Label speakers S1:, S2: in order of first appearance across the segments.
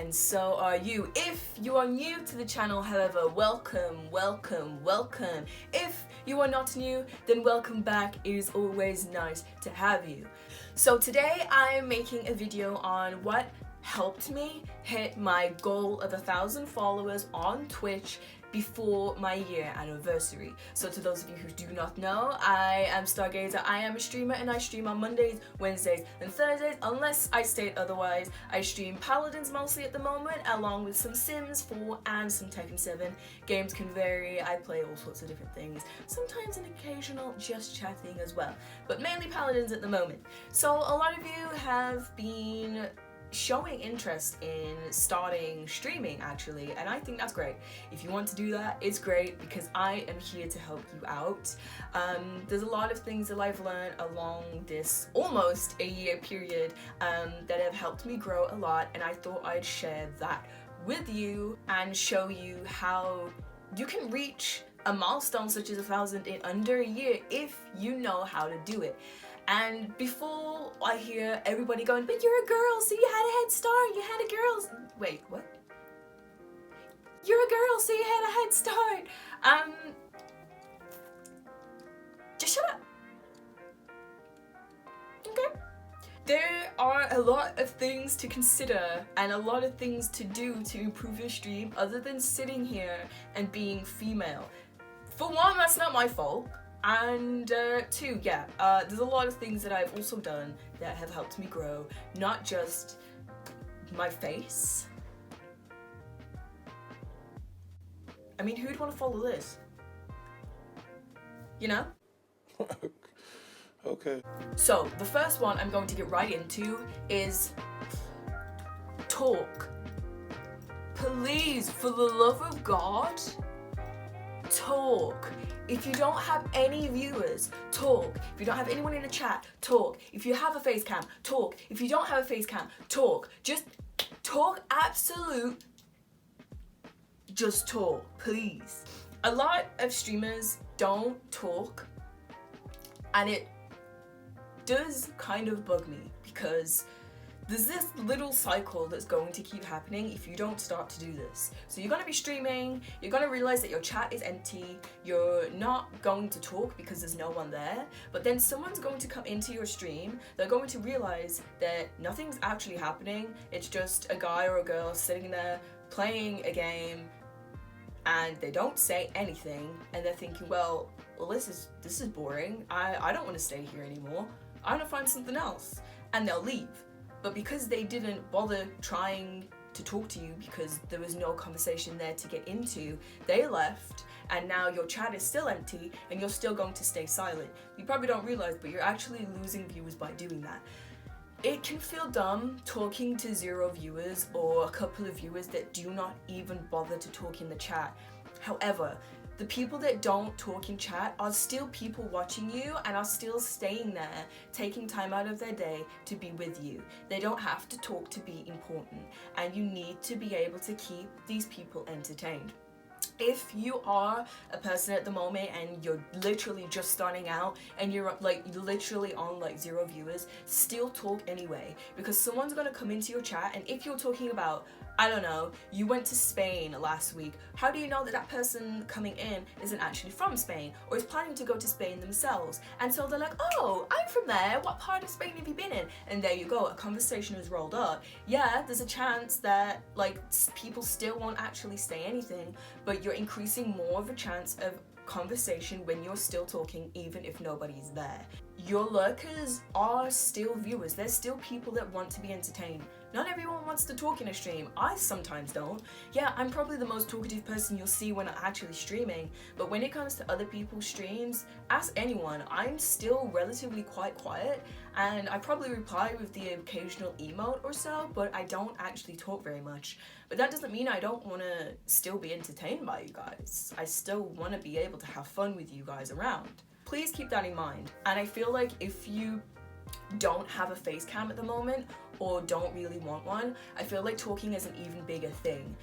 S1: and so are you. If you are new to the channel, however, welcome, welcome, welcome. If you are not new, then welcome back. It is always nice to have you. So today I am making a video on what helped me hit my goal of 1,000 followers on Twitch before my year anniversary. So to those of you who do not know, I am Stargazer. I am a streamer and I stream on Mondays, Wednesdays and Thursdays unless I state otherwise. I stream Paladins mostly at the moment, along with some Sims 4 and some Tekken 7. Games can vary, I play all sorts of different things, sometimes an occasional just chatting as well, but mainly Paladins at the moment. So a lot of you have been showing interest in starting streaming actually, and I think that's great. If you want to do that, it's great because I am here to help you out. There's a lot of things that I've learned along this almost a year period that have helped me grow a lot, and I thought I'd share that with you and show you how you can reach a milestone such as 1,000 in under a year if you know how to do it. And before I hear everybody going, but you're a girl, so you had a head start, you had a girl's... Wait, what? You're a girl, so you had a head start. Just shut up. Okay. There are a lot of things to consider and a lot of things to do to improve your stream other than sitting here and being female. For one, that's not my fault. And two, yeah, there's a lot of things that I've also done that have helped me grow, not just my face. I mean, who'd want to follow this? You know?
S2: Okay.
S1: So, the first one I'm going to get right into is talk. Please, for the love of God, talk. If you don't have any viewers, talk. If you don't have anyone in the chat, talk. If you have a face cam, talk. If you don't have a face cam, talk. Just talk, just talk, please. A lot of streamers don't talk, and it does kind of bug me because there's this little cycle that's going to keep happening if you don't start to do this. So you're gonna be streaming, you're gonna realize that your chat is empty, you're not going to talk because there's no one there, but then someone's going to come into your stream, they're going to realize that nothing's actually happening, it's just a guy or a girl sitting there playing a game and they don't say anything, and they're thinking, well this is boring, I don't want to stay here anymore, I want to find something else, and they'll leave. But because they didn't bother trying to talk to you because there was no conversation there to get into, they left, and now your chat is still empty and you're still going to stay silent. You probably don't realize, but you're actually losing viewers by doing that. It can feel dumb talking to 0 viewers or a couple of viewers that do not even bother to talk in the chat. However, the people that don't talk in chat are still people watching you and are still staying there, taking time out of their day to be with you. They don't have to talk to be important, and you need to be able to keep these people entertained. If you are a person at the moment and you're literally just starting out and you're like literally on like 0 viewers, still talk anyway, because someone's gonna come into your chat, and if you're talking about, I don't know, you went to Spain last week, how do you know that that person coming in isn't actually from Spain or is planning to go to Spain themselves? And so they're like, oh, I'm from there, what part of Spain have you been in? And there you go, a conversation has rolled up. Yeah, there's a chance that like people still won't actually say anything, but you're increasing more of a chance of conversation when you're still talking, even if nobody's there. Your lurkers are still viewers. There's still people that want to be entertained. Not everyone wants to talk in a stream. I sometimes don't. Yeah, I'm probably the most talkative person you'll see when I'm actually streaming, but when it comes to other people's streams, ask anyone, I'm still relatively quite quiet, and I probably reply with the occasional emote or so, but I don't actually talk very much. But that doesn't mean I don't want to still be entertained by you guys. I still want to be able to have fun with you guys around. Please keep that in mind. And I feel like if you don't have a face cam at the moment or don't really want one, I feel like talking is an even bigger thing.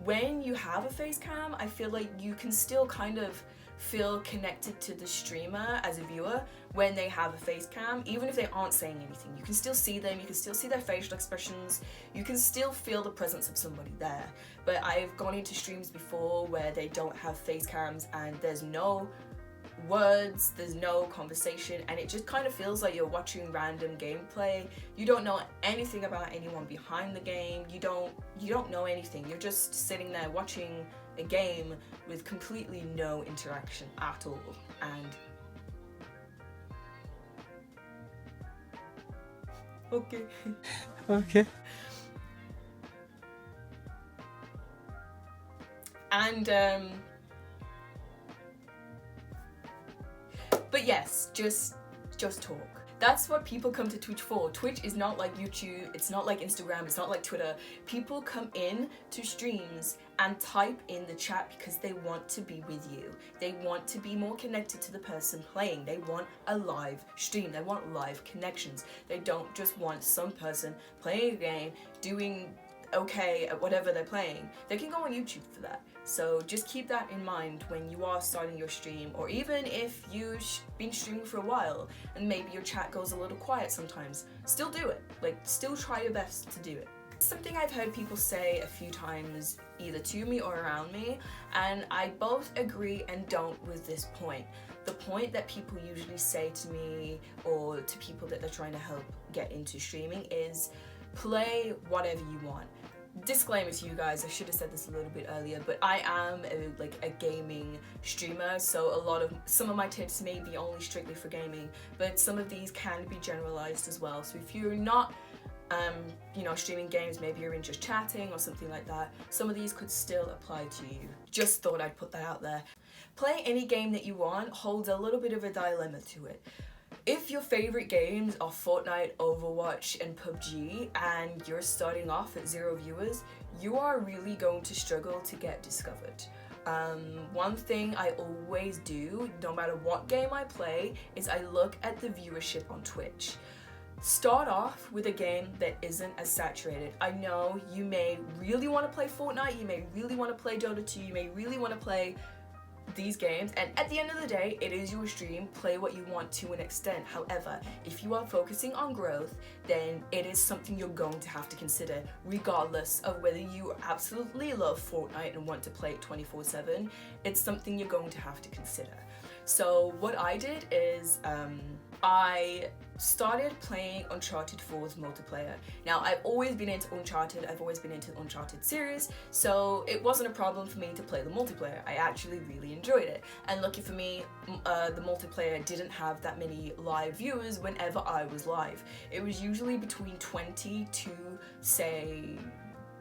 S1: When you have a face cam, I feel like you can still kind of feel connected to the streamer as a viewer when they have a face cam, even if they aren't saying anything. You can still see them, you can still see their facial expressions, you can still feel the presence of somebody there. But I've gone into streams before where they don't have face cams and there's no words, there's no conversation, and it just kind of feels like you're watching random gameplay. You don't know anything about anyone behind the game. You don't know anything. You're just sitting there watching a game with completely no interaction at all. And okay.
S2: Okay.
S1: And but yes, just talk. That's what people come to Twitch for. Twitch is not like YouTube, it's not like Instagram, it's not like Twitter. People come in to streams and type in the chat because they want to be with you. They want to be more connected to the person playing. They want a live stream. They want live connections. They don't just want some person playing a game, doing okay at whatever they're playing. They can go on YouTube for that. So just keep that in mind when you are starting your stream, or even if you've been streaming for a while and maybe your chat goes a little quiet sometimes, still do it. Like, still try your best to do it. Something I've heard people say a few times, either to me or around me, and I both agree and don't with this point. The point that people usually say to me or to people that they're trying to help get into streaming is play whatever you want. Disclaimer to you guys, I should have said this a little bit earlier, but I am a gaming streamer, so some of my tips may be only strictly for gaming, but some of these can be generalized as well. So if you're not streaming games, maybe you're in just chatting or something like that, some of these could still apply to you. Just thought I'd put that out there. Playing any game that you want holds a little bit of a dilemma to it. If your favorite games are Fortnite, Overwatch, and PUBG, and you're starting off at 0 viewers, you are really going to struggle to get discovered. One thing I always do, no matter what game I play, is I look at the viewership on Twitch. Start off with a game that isn't as saturated. I know you may really want to play Fortnite, you may really want to play Dota 2, you may really want to play these games, and at the end of the day, it is your stream. Play what you want to an extent. However, if you are focusing on growth, then it is something you're going to have to consider, regardless of whether you absolutely love Fortnite and want to play it 24/7. It's something you're going to have to consider. So what I did is I started playing Uncharted 4's multiplayer. Now, I've always been into Uncharted, I've always been into the Uncharted series, so it wasn't a problem for me to play the multiplayer. I actually really enjoyed it. And lucky for me, the multiplayer didn't have that many live viewers whenever I was live. It was usually between 20 to, say,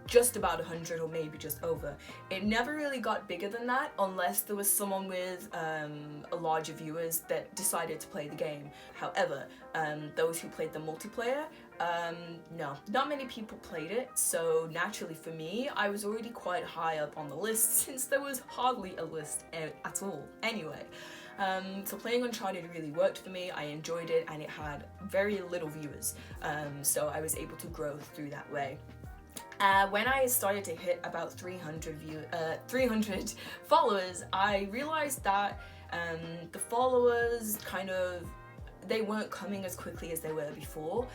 S1: just about 100 or maybe just over. It never really got bigger than that unless there was someone with a larger viewers that decided to play the game. However, those who played the multiplayer, no, not many people played it, so naturally for me, I was already quite high up on the list since there was hardly a list at all. Anyway, so playing Uncharted really worked for me. I enjoyed it and it had very little viewers, so I was able to grow through that way. When I started to hit about 300 followers, I realized that the followers they weren't coming as quickly as they were before.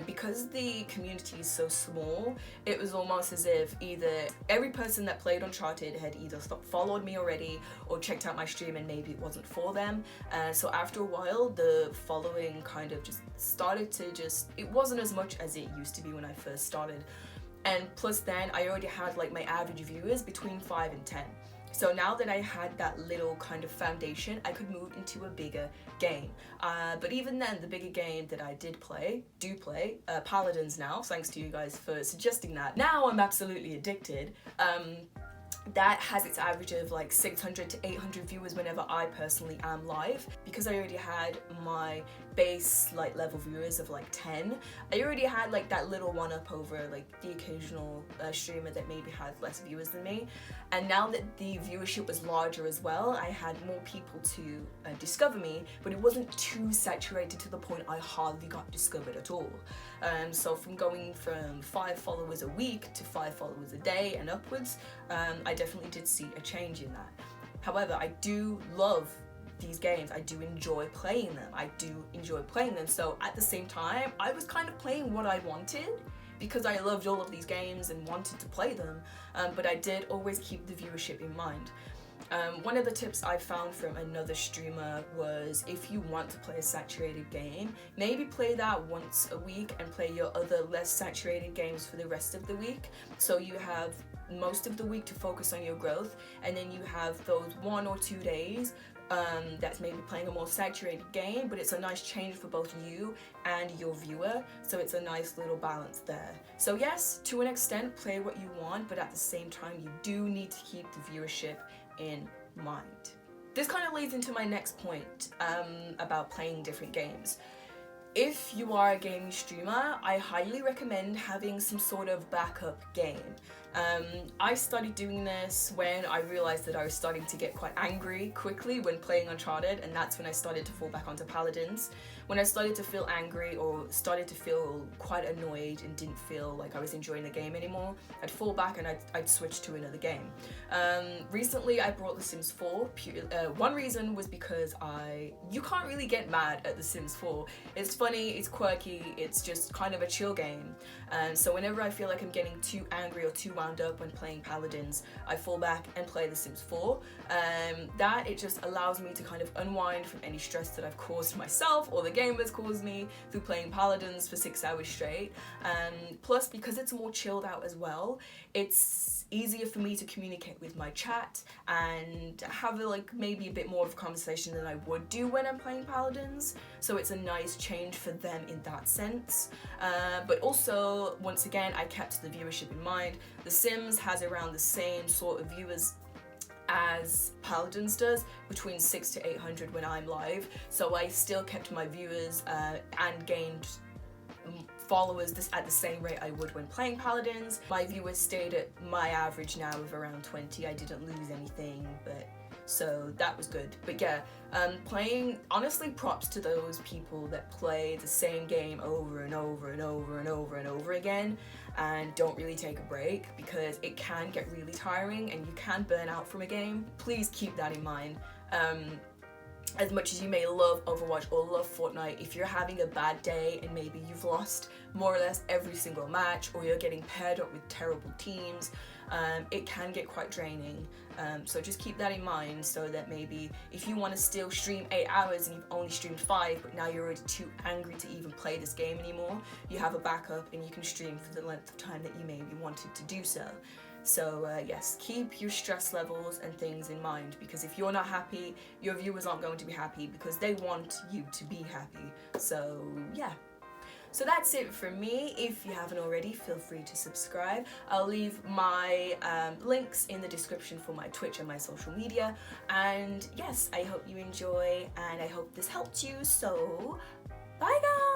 S1: Because the community is so small, it was almost as if either every person that played Uncharted had either followed me already or checked out my stream and maybe it wasn't for them. So after a while, the following kind of just started to it wasn't as much as it used to be when I first started. And plus then I already had like my average viewers between 5 and 10. So now that I had that little kind of foundation, I could move into a bigger game. But even then, the bigger game that I do play, Paladins now, thanks to you guys for suggesting that. Now I'm absolutely addicted. That has its average of like 600 to 800 viewers whenever I personally am live. Because I already had my base like level viewers of like 10, I already had like that little one up over like the occasional streamer that maybe had less viewers than me. And now that the viewership was larger as well, I had more people to discover me, but it wasn't too saturated to the point I hardly got discovered at all. So from going from 5 followers a week to 5 followers a day and upwards, I definitely did see a change in that. However, I do love these games. I do enjoy playing them. So at the same time, I was kind of playing what I wanted because I loved all of these games and wanted to play them, but I did always keep the viewership in mind. One of the tips I found from another streamer was, if you want to play a saturated game, maybe play that once a week and play your other less saturated games for the rest of the week. So you have most of the week to focus on your growth, and then you have those 1 or 2 days that's maybe playing a more saturated game, but it's a nice change for both you and your viewer, so it's a nice little balance there. So yes, to an extent, play what you want, but at the same time, you do need to keep the viewership in mind. This kind of leads into my next point about playing different games. If you are a gaming streamer, I highly recommend having some sort of backup game. I started doing this when I realized that I was starting to get quite angry quickly when playing Uncharted, and that's when I started to fall back onto Paladins. When I started to feel angry or started to feel quite annoyed and didn't feel like I was enjoying the game anymore, I'd fall back and I'd switch to another game. Recently I brought The Sims 4. One reason was because you can't really get mad at The Sims 4. It's funny, it's quirky, it's just kind of a chill game. So whenever I feel like I'm getting too angry or too wound up when playing Paladins, I fall back and play The Sims 4. It just allows me to kind of unwind from any stress that I've caused myself or the game has caused me through playing Paladins for 6 hours straight. Plus, because it's more chilled out as well, it's easier for me to communicate with my chat and have maybe a bit more of a conversation than I would do when I'm playing Paladins. So it's a nice change for them in that sense. But also, once again, I kept the viewership in mind. The Sims has around the same sort of viewers as Paladins does, between 600 to 800 when I'm live. So I still kept my viewers and gained followers at the same rate I would when playing Paladins. My viewers stayed at my average now of around 20. I didn't lose anything, so that was good. But yeah, honestly, props to those people that play the same game over and over and over and over and over again and don't really take a break, because it can get really tiring and you can burn out from a game. Please keep that in mind. As much as you may love Overwatch or love Fortnite, if you're having a bad day and maybe you've lost more or less every single match, or you're getting paired up with terrible teams, it can get quite draining. So just keep that in mind, so that maybe if you want to still stream 8 hours and you've only streamed 5, but now you're already too angry to even play this game anymore, you have a backup and you can stream for the length of time that you maybe wanted to do so. So yes, keep your stress levels and things in mind, because if you're not happy, your viewers aren't going to be happy, because they want you to be happy. So yeah. So that's it from me. If you haven't already, feel free to subscribe. I'll leave my links in the description for my Twitch and my social media. And yes, I hope you enjoy, and I hope this helped you. So bye guys!